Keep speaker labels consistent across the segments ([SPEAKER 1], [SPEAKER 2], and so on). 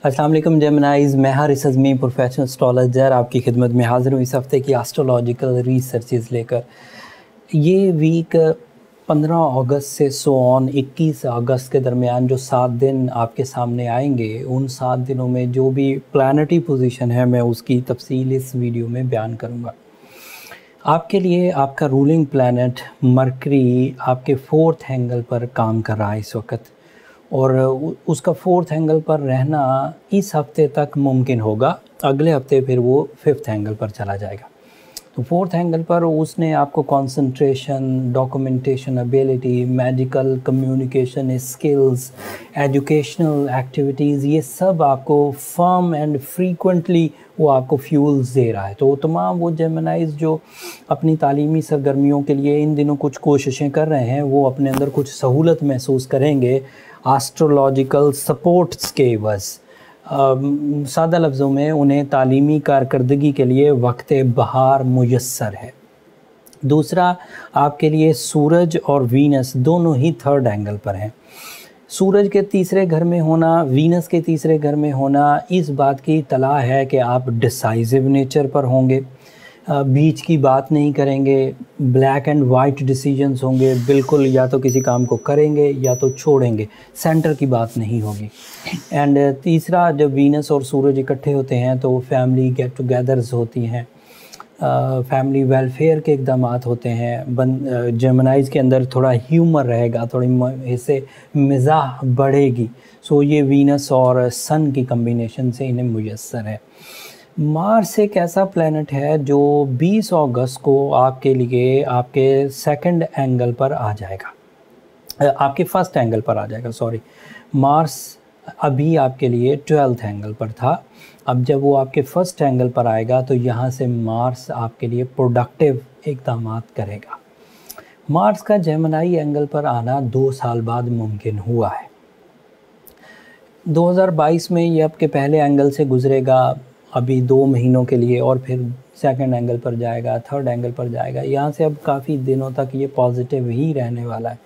[SPEAKER 1] अस्सलाम वालेकुम जेमिनाइज़, मैं हारिस अज़मी प्रोफेशनल एस्ट्रोलॉजर आपकी खिदमत में हाज़िर हूँ इस हफ़्ते की एस्ट्रोलॉजिकल रिसर्चेज़ लेकर। ये वीक 15 अगस्त से सो ऑन 21 अगस्त के दरमियान जो 7 दिन आपके सामने आएंगे, उन 7 दिनों में जो भी प्लैनेटरी पोजीशन है मैं उसकी तफसील इस वीडियो में बयान करूँगा। आपके लिए आपका रूलिंग प्लैनेट मरकरी आपके 4th एंगल पर काम कर रहा है इस वक्त, और उसका 4th एंगल पर रहना इस हफ्ते तक मुमकिन होगा। अगले हफ्ते फिर वो 5th एंगल पर चला जाएगा। तो 4th एंगल पर उसने आपको concentration, documentation ability, magical communication skills, educational activities, ये सब आपको फर्म एंड फ्रीक्वेंटली वो आपको फ्यूल्स दे रहा है। तो तमाम वो जेमिनाइज़ जो अपनी तालीमी सरगर्मियों के लिए इन दिनों कुछ कोशिशें कर रहे हैं, वो अपने अंदर कुछ सहूलत महसूस करेंगे एस्ट्रोलॉजिकल सपोर्ट्स के बस। सादा लफ्ज़ों में उन्हें तालीमी कारकर्दगी के लिए वक्त बहार मुयस्सर है। दूसरा, आपके लिए सूरज और वीनस दोनों ही 3rd एंगल पर हैं। सूरज के तीसरे घर में होना, वीनस के तीसरे घर में होना इस बात की तला है कि आप डिसाइसिव नेचर पर होंगे, बीच की बात नहीं करेंगे, ब्लैक एंड वाइट डिसीजंस होंगे, बिल्कुल या तो किसी काम को करेंगे या तो छोड़ेंगे, सेंटर की बात नहीं होगी। एंड तीसरा, जब वीनस और सूरज इकट्ठे होते हैं तो फैमिली गेट टुगेदर्स होती हैं, फैमिली वेलफेयर के इक़दामात होते हैं। जेमिनाइज़ के अंदर थोड़ा ह्यूमर रहेगा, थोड़ी इससे मिज़ाह बढ़ेगी। सो ये वीनस और सन की कम्बिनेशन से इन्हें मुयस्सर है। मार्स एक ऐसा प्लैनेट है जो 20 अगस्त को आपके लिए आपके 2nd एंगल पर आ जाएगा, आपके 1st एंगल पर आ जाएगा, सॉरी। मार्स अभी आपके लिए 12th एंगल पर था। अब जब वो आपके 1st एंगल पर आएगा तो यहाँ से मार्स आपके लिए प्रोडक्टिव इक़दामात करेगा। मार्स का जेमिनाई एंगल पर आना 2 साल बाद मुमकिन हुआ है। 2022 में ये आपके पहले एंगल से गुज़रेगा अभी 2 महीनों के लिए, और फिर 2nd एंगल पर जाएगा, 3rd एंगल पर जाएगा। यहाँ से अब काफ़ी दिनों तक ये पॉजिटिव ही रहने वाला है।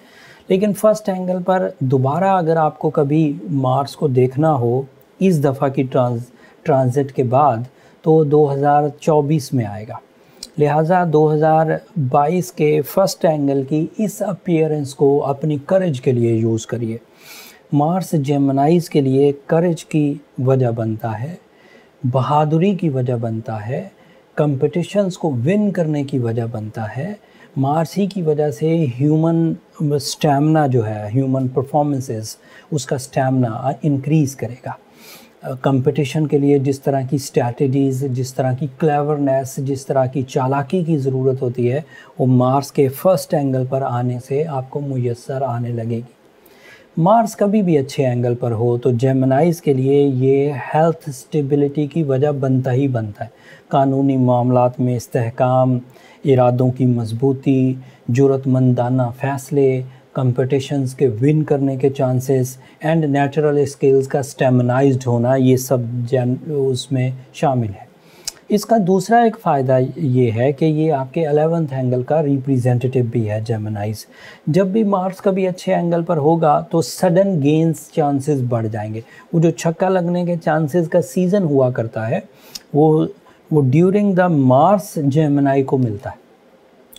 [SPEAKER 1] लेकिन 1st एंगल पर दोबारा अगर आपको कभी मार्स को देखना हो इस दफ़ा की ट्रांजिट के बाद, तो 2024 में आएगा। लिहाजा 2022 के 1st एंगल की इस अपीयरेंस को अपनी करेज के लिए यूज़ करिए। मार्स जेमिनाइज़ के लिए करेज की वजह बनता है, बहादुरी की वजह बनता है, कंपटीशंस को विन करने की वजह बनता है। मार्स ही की वजह से ह्यूमन स्टैमिना जो है, ह्यूमन परफॉर्मेंसेस, उसका स्टैमिना इंक्रीज़ करेगा। कंपटीशन के लिए जिस तरह की स्ट्रैटेजीज़, जिस तरह की क्लेवरनेस, जिस तरह की चालाकी की ज़रूरत होती है, वो मार्स के 1st एंगल पर आने से आपको मुयस्सर आने लगेगी। मार्स कभी भी अच्छे एंगल पर हो तो जेमिनाइज़ के लिए ये हेल्थ स्टेबिलिटी की वजह बनता ही बनता है। कानूनी मामलात में इस्तेहकाम, इरादों की मजबूती, जुर्रतमंदाना फ़ैसले, कंपटीशंस के विन करने के चांसेस एंड नेचुरल स्किल्स का स्टेमिनाइज्ड होना, ये सब उसमें शामिल है। इसका दूसरा एक फ़ायदा ये है कि ये आपके 11th एंगल का रिप्रेजेंटेटिव भी है जेमिनाइज़। जब भी मार्स कभी अच्छे एंगल पर होगा तो सडन गेंस चांसेस बढ़ जाएंगे। वो जो छक्का लगने के चांसेस का सीज़न हुआ करता है, वो ड्यूरिंग द मार्स जेमिनाई को मिलता है।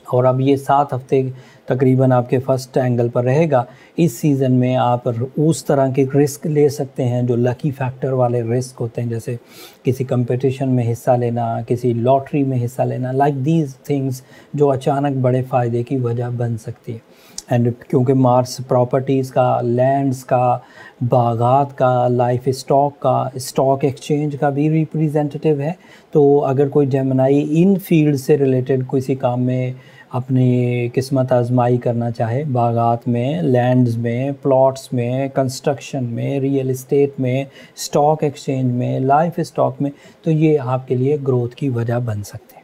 [SPEAKER 1] और अब ये 7 हफ्ते तकरीबन आपके 1st एंगल पर रहेगा। इस सीज़न में आप उस तरह के रिस्क ले सकते हैं जो लकी फैक्टर वाले रिस्क होते हैं, जैसे किसी कंपटीशन में हिस्सा लेना, किसी लॉटरी में हिस्सा लेना, लाइक दीज थिंग्स, जो अचानक बड़े फ़ायदे की वजह बन सकती है। एंड क्योंकि मार्स प्रॉपर्टीज़ का, लैंड्स का, बागात का, लाइफ स्टॉक का, स्टॉक एक्सचेंज का भी रिप्रेजेंटेटिव है, तो अगर कोई जेमिनाई इन फील्ड से रिलेटेड किसी काम में अपनी किस्मत आजमाई करना चाहे, बागात में, लैंड्स में, प्लॉट्स में, कंस्ट्रक्शन में, रियल एस्टेट में, स्टॉक एक्सचेंज में, लाइफ स्टॉक में, तो ये आपके लिए ग्रोथ की वजह बन सकते हैं।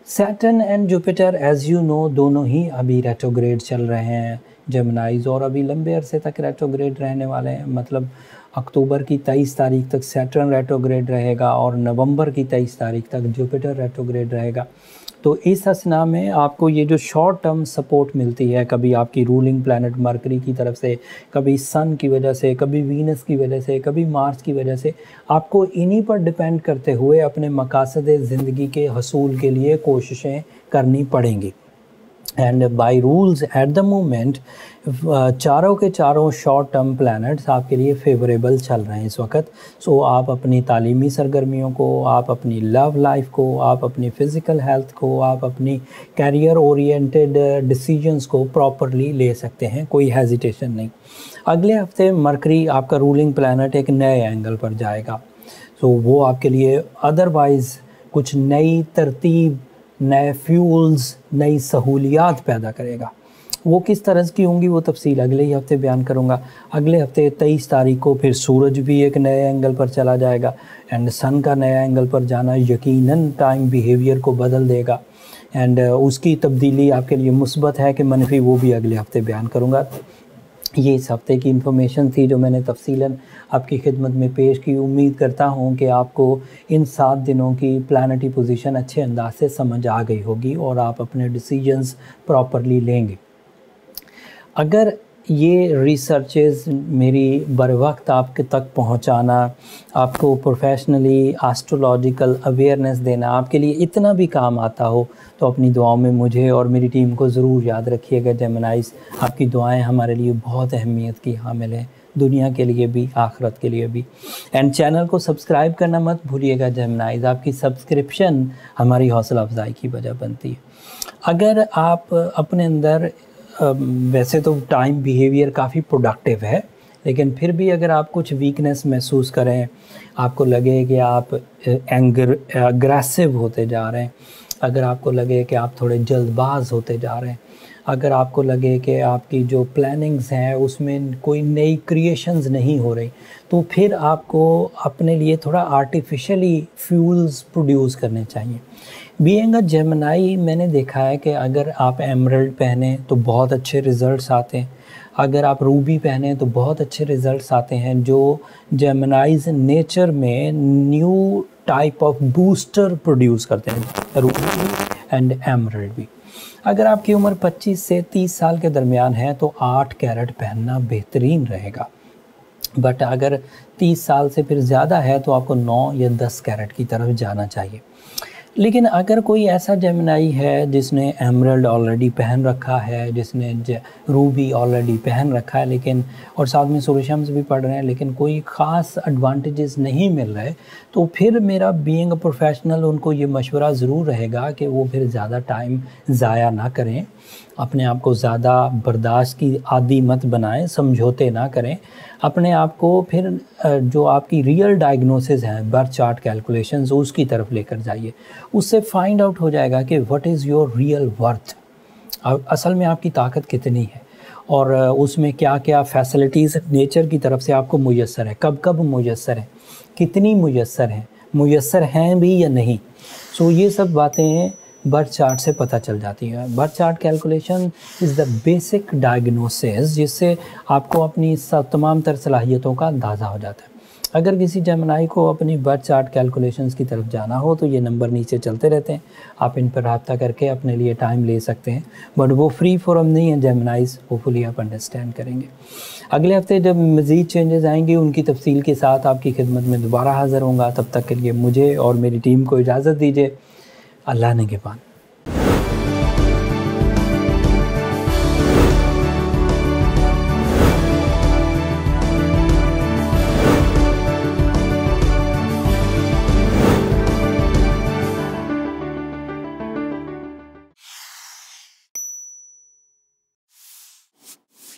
[SPEAKER 1] Saturn and Jupiter as you know दोनों ही अभी रेट्रोग्रेड चल रहे हैं जेमिनाइज़, और अभी लंबे अरसे तक रेट्रोग्रेड रहने वाले हैं। मतलब अक्टूबर की 23 तारीख तक सैटर्न रेट्रोग्रेड रहेगा और नवंबर की 23 तारीख तक जुपिटर रेट्रोग्रेड रहेगा। तो इस असना में आपको ये जो शॉर्ट टर्म सपोर्ट मिलती है, कभी आपकी रूलिंग प्लैनेट मरकरी की तरफ से, कभी सन की वजह से, कभी वीनस की वजह से, कभी मार्स की वजह से, आपको इन्हीं पर डिपेंड करते हुए अपने मकासद ज़िंदगी के हसूल के लिए कोशिशें करनी पड़ेंगी। And by rules at the moment चारों के चारों शॉर्ट टर्म प्लैनेट्स आपके लिए फेवरेबल चल रहे हैं इस वक्त। सो आप अपनी तालीमी सरगर्मियों को, आप अपनी लव लाइफ को, आप अपनी फ़िज़िकल हेल्थ को, आप अपनी कैरियर ओरिएंटेड डिसीजंस को प्रॉपरली ले सकते हैं, कोई हेजिटेशन नहीं। अगले हफ्ते मरकरी आपका रूलिंग प्लैनेट एक नए एंगल पर जाएगा। सो वो आपके लिए अदरवाइज़ कुछ नई तरतीब, नए फ्यूल्स, नई सहूलियात पैदा करेगा। वो किस तरह की होंगी वो तफसील अगले ही हफ्ते बयान करूँगा। अगले हफ्ते 23 तारीख को फिर सूरज भी एक नए एंगल पर चला जाएगा एंड सन का नया एंगल पर जाना यकीनन टाइम बिहेवियर को बदल देगा एंड उसकी तब्दीली आपके लिए मुस्बत है कि मनफी, वो भी अगले हफ्ते बयान करूँगा। ये इस हफ्ते की इन्फॉर्मेशन थी जो मैंने तफसीलन आपकी खिदमत में पेश की। उम्मीद करता हूँ कि आपको इन 7 दिनों की प्लानिटरी पोजीशन अच्छे अंदाज से समझ आ गई होगी और आप अपने डिसीजंस प्रॉपरली लेंगे। अगर ये रिसर्चेस मेरी बर वक्त आपके तक पहुंचाना, आपको प्रोफेशनली एस्ट्रोलॉजिकल अवेयरनेस देना आपके लिए इतना भी काम आता हो तो अपनी दुआओं में मुझे और मेरी टीम को ज़रूर याद रखिएगा। जेमिनाइज़, आपकी दुआएं हमारे लिए बहुत अहमियत की हामिल हैं, दुनिया के लिए भी, आखिरत के लिए भी। एंड चैनल को सब्सक्राइब करना मत भूलिएगा जेमिनाइज़, आपकी सब्सक्रिप्शन हमारी हौसला अफजाई की वजह बनती है। अगर आप अपने अंदर वैसे तो टाइम बिहेवियर काफ़ी प्रोडक्टिव है, लेकिन फिर भी अगर आप कुछ वीकनेस महसूस करें, आपको लगे कि आप अग्रेसिव होते जा रहे हैं, अगर आपको लगे कि आप थोड़े जल्दबाज होते जा रहे हैं, अगर आपको लगे कि आपकी जो प्लानिंग्स हैं उसमें कोई नई क्रिएशंस नहीं हो रही, तो फिर आपको अपने लिए थोड़ा आर्टिफिशियली फ्यूल्स प्रोड्यूस करने चाहिए। बीइंग अ जेमिनाई मैंने देखा है कि अगर आप एमरल्ड पहने तो बहुत अच्छे रिज़ल्ट्स आते हैं, अगर आप रूबी पहने तो बहुत अच्छे रिज़ल्ट्स आते हैं। जो जेमिनाइज नेचर में new type of booster produce करते हैं, रूबी एंड एमरल्ड भी। अगर आपकी उम्र 25 से 30 साल के दरमियान है तो 8 कैरेट पहनना बेहतरीन रहेगा, बट अगर 30 साल से फिर ज़्यादा है तो आपको 9 या 10 कैरेट की तरफ जाना चाहिए। लेकिन अगर कोई ऐसा जेमिनाई है जिसने एमरल्ड ऑलरेडी पहन रखा है, जिसने रूबी ऑलरेडी पहन रखा है, लेकिन और साथ में सूर्य शम्स भी पढ़ रहे हैं, लेकिन कोई ख़ास एडवांटेजेस नहीं मिल रहे, तो फिर मेरा बीइंग अ प्रोफेशनल उनको ये मशवरा ज़रूर रहेगा कि वो फिर ज़्यादा टाइम ज़ाया ना करें, अपने आप को ज़्यादा बर्दाश्त की आदी मत बनाएं, समझौते ना करें, अपने आप को फिर जो आपकी रियल डायग्नोसिस है बर्थ चार्ट कैलकुलेशंस उसकी तरफ लेकर जाइए। उससे फाइंड आउट हो जाएगा कि what is your real worth, असल में आपकी ताकत कितनी है और उसमें क्या क्या फैसिलिटीज़ नेचर की तरफ से आपको मुयस्सर है, कब कब मुयस्सर है, कितनी मुयस्सर हैं भी या नहीं। सो ये सब बातें बर्थ चार्ट से पता चल जाती है। Birth chart calculation is the basic diagnosis जिससे आपको अपनी तमाम तर सलाहियतों का अंदाज़ा हो जाता है। अगर किसी जेमिनाई को अपनी बर्थ चार्ट कैलकुलेशंस की तरफ जाना हो तो ये नंबर नीचे चलते रहते हैं, आप इन पर रब्ता करके अपने लिए टाइम ले सकते हैं, बट वो फ्री फॉरम नहीं है जेमिनाइज़, होपफुली आप अंडरस्टैंड करेंगे। अगले हफ्ते जब मज़ीद चेंजेस आएंगे उनकी तफसील के साथ आपकी खिदमत में दोबारा हाज़िर होंगे। तब तक के लिए मुझे और मेरी टीम को इजाज़त दीजिए। अल्लाह ने के पान।